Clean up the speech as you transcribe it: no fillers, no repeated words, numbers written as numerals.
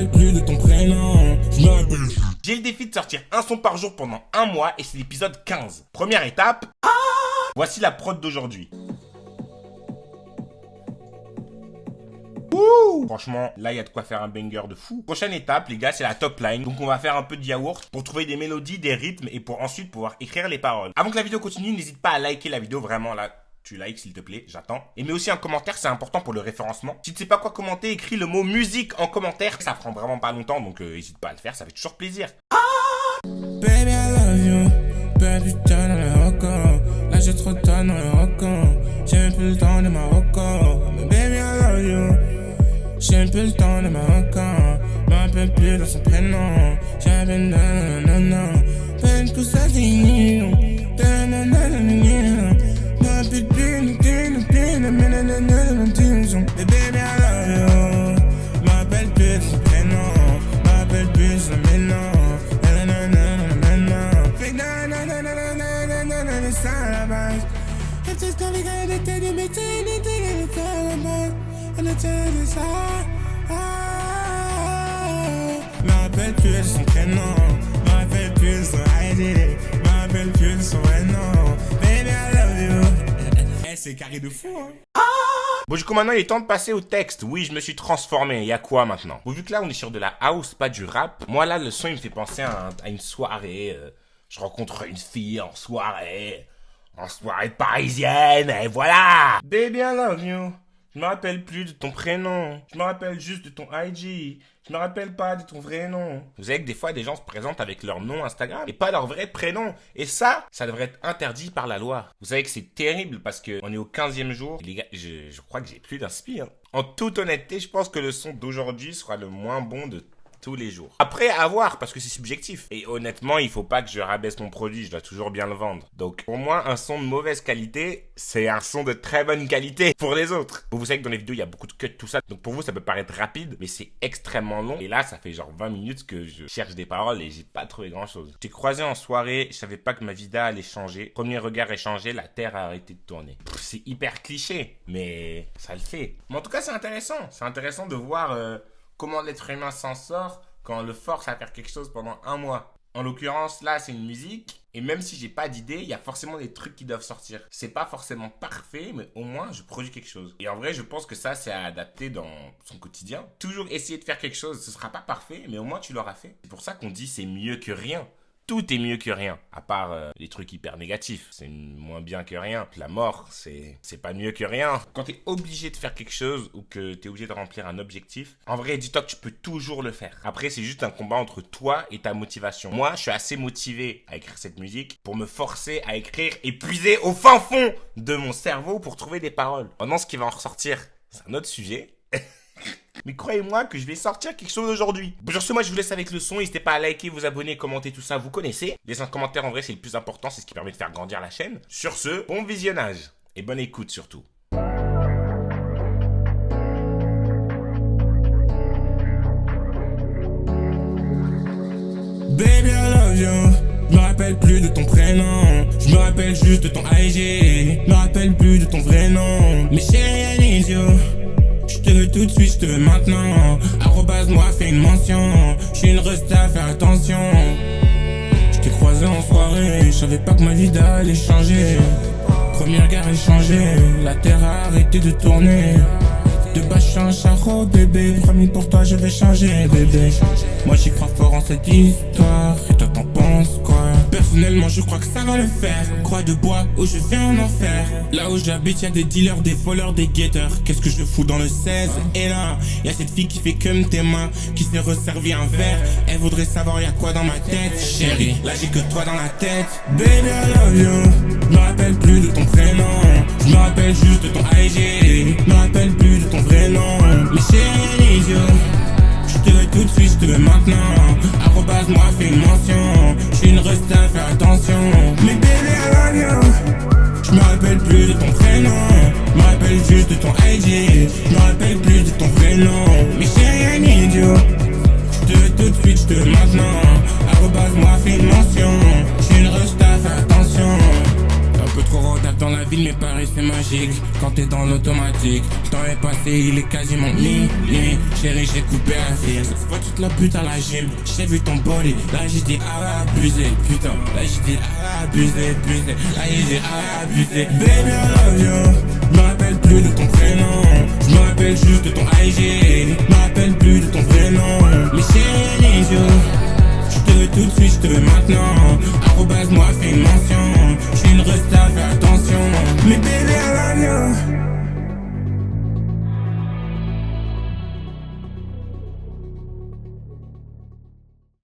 rappelle plus de ton prénom. Je me rappelle. J'ai le défi de sortir un son par jour pendant un mois et c'est l'épisode 15. Première étape, voici la prod d'aujourd'hui. Ouh, franchement, là, il y a de quoi faire un banger de fou. Prochaine étape, les gars, c'est la top line. Donc, on va faire un peu de yaourt pour trouver des mélodies, des rythmes et pour ensuite pouvoir écrire les paroles. Avant que la vidéo continue, n'hésite pas à liker la vidéo. Vraiment, là, tu likes, s'il te plaît. J'attends. Et mets aussi un commentaire, c'est important pour le référencement. Si tu sais pas quoi commenter, écris le mot musique en commentaire. Ça prend vraiment pas longtemps, donc n'hésite pas à le faire. Ça fait toujours plaisir. Baby, I love you. Baby, t'as dans le roco. Là, j'ai trop de temps dans le roco. J'ai même plus le temps de Marocco. Mais baby, I love you. J'ai même plus le temps de Marocco. Je me rappelle plus de son prénom. J'avais nanana. Peine que ça dit. Nanana. Je me rappelle plus de baby, I love you. Je me rappelle plus de son prénom. Je me rappelle plus de son prénom. C'est à la base. Et tout ce qu'on vit quand on était des métiers, on était à la base. On était de ça. Je me rappelle plus de son prénom. Je me rappelle plus de son ID. Je me rappelle plus de son vrai nom. Baby, I love you. Eh, c'est carré de fou, hein. Bon, du coup, maintenant, il est temps de passer au texte. Oui, je me suis transformé. Il y a quoi maintenant? Bon, vu que là, on est sur de la house, pas du rap. Moi, là, le son, il me fait penser à une soirée. Je rencontre une fille en soirée parisienne, et voilà. Baby, I love you. Je me rappelle plus de ton prénom. Je me rappelle juste de ton IG. Je me rappelle pas de ton vrai nom. Vous savez que des fois, des gens se présentent avec leur nom Instagram et pas leur vrai prénom. Et ça devrait être interdit par la loi. Vous savez que c'est terrible parce que on est au 15e jour. Et les gars, je crois que j'ai plus d'inspi. En toute honnêteté, je pense que le son d'aujourd'hui sera le moins bon de tous les jours. Après, à voir, parce que c'est subjectif. Et honnêtement, il faut pas que je rabaisse mon produit, je dois toujours bien le vendre. Donc, pour moi, un son de mauvaise qualité, c'est un son de très bonne qualité pour les autres. Vous savez que dans les vidéos, il y a beaucoup de cuts, tout ça. Donc, pour vous, ça peut paraître rapide, mais c'est extrêmement long. Et là, ça fait genre 20 minutes que je cherche des paroles et j'ai pas trouvé grand chose. J'ai croisé en soirée, je savais pas que ma vida allait changer. Premier regard échangé, la terre a arrêté de tourner. C'est hyper cliché, mais ça le fait. Mais en tout cas, c'est intéressant. C'est intéressant de voir comment l'être humain s'en sort quand on le force à faire quelque chose pendant un mois. En l'occurrence, là, c'est une musique. Et même si j'ai pas d'idée, il y a forcément des trucs qui doivent sortir. C'est pas forcément parfait, mais au moins, je produis quelque chose. Et en vrai, je pense que ça, c'est à adapter dans son quotidien. Toujours essayer de faire quelque chose, ce sera pas parfait, mais au moins, tu l'auras fait. C'est pour ça qu'on dit c'est mieux que rien. Tout est mieux que rien, à part les trucs hyper négatifs. C'est moins bien que rien. La mort, c'est pas mieux que rien. Quand t'es obligé de faire quelque chose ou que t'es obligé de remplir un objectif, en vrai, dis-toi que tu peux toujours le faire. Après, c'est juste un combat entre toi et ta motivation. Moi, je suis assez motivé à écrire cette musique pour me forcer à écrire et puiser au fin fond de mon cerveau pour trouver des paroles. Pendant ce qui va en ressortir, c'est un autre sujet. Mais croyez-moi que je vais sortir quelque chose aujourd'hui. Bon, sur ce, moi je vous laisse avec le son. N'hésitez pas à liker, vous abonner, commenter, tout ça, vous connaissez. Laissez un commentaire, en vrai c'est le plus important, c'est ce qui permet de faire grandir la chaîne. Sur ce, bon visionnage et bonne écoute surtout. Baby, I love you. Je me rappelle plus de ton prénom. Je me rappelle juste de ton IG. Je me rappelle plus de ton vrai nom. Mais chérie, I need you. Je te veux tout de suite, je te veux maintenant. Arrobase moi, fais une mention. Je suis une resta, fais attention. Je t'ai croisé en soirée, je savais pas que ma vie allait changer. Premier regard échangé, la terre a arrêté de tourner. De bas je suis un charreau bébé, promis pour toi je vais changer bébé. Moi j'y crois fort en cette histoire, et toi t'en penses quoi? Personnellement je crois que ça va le faire. Croix de bois où je viens en enfer. Là où j'habite y'a des dealers, des voleurs, des guetteurs. Qu'est-ce que je fous dans le 16? Et là y'a cette fille qui fait comme tes mains, qui s'est resservi un verre. Elle voudrait savoir y'a quoi dans ma tête. Chérie, là j'ai que toi dans la tête. Baby I love you. Je me rappelle plus de ton prénom. Je me rappelle juste de ton IG. Je me rappelle plus de ton vrai nom. Mais chérie I need you. Je te veux tout de suite, je te veux maintenant. Arrobase moi, fais une mention. Je suis une resta, fais attention. Mais baby I love you. Je me rappelle plus de ton prénom. Je me rappelle juste de ton IG. Je me rappelle plus de ton vrai nom. Mais chérie I need you. Je te veux tout de suite, je te veux maintenant. Arrobase moi, fais une mention. Je suis une resta, fais attention. Un peu trop retard dans la ville, mais Paris c'est magique. Quand t'es dans l'automatique, le temps est passé, il est quasiment minuit. Chérie, j'ai coupé la file. Ça se voit toute la pute à la gym. J'ai vu ton body, là j'ai dit ah abusé, putain. Là j'ai dit ah abusé. Là j'ai dit ah abusé. Baby, I love you. Je me rappelle plus de ton prénom. Je me rappelle juste de ton IG. Je me rappelle plus de ton vrai nom. Mais chérie, need you. Je te veux tout de suite, je te veux maintenant. Arrobase moi, fais une mention. J'suis une resta, fais attention. Mais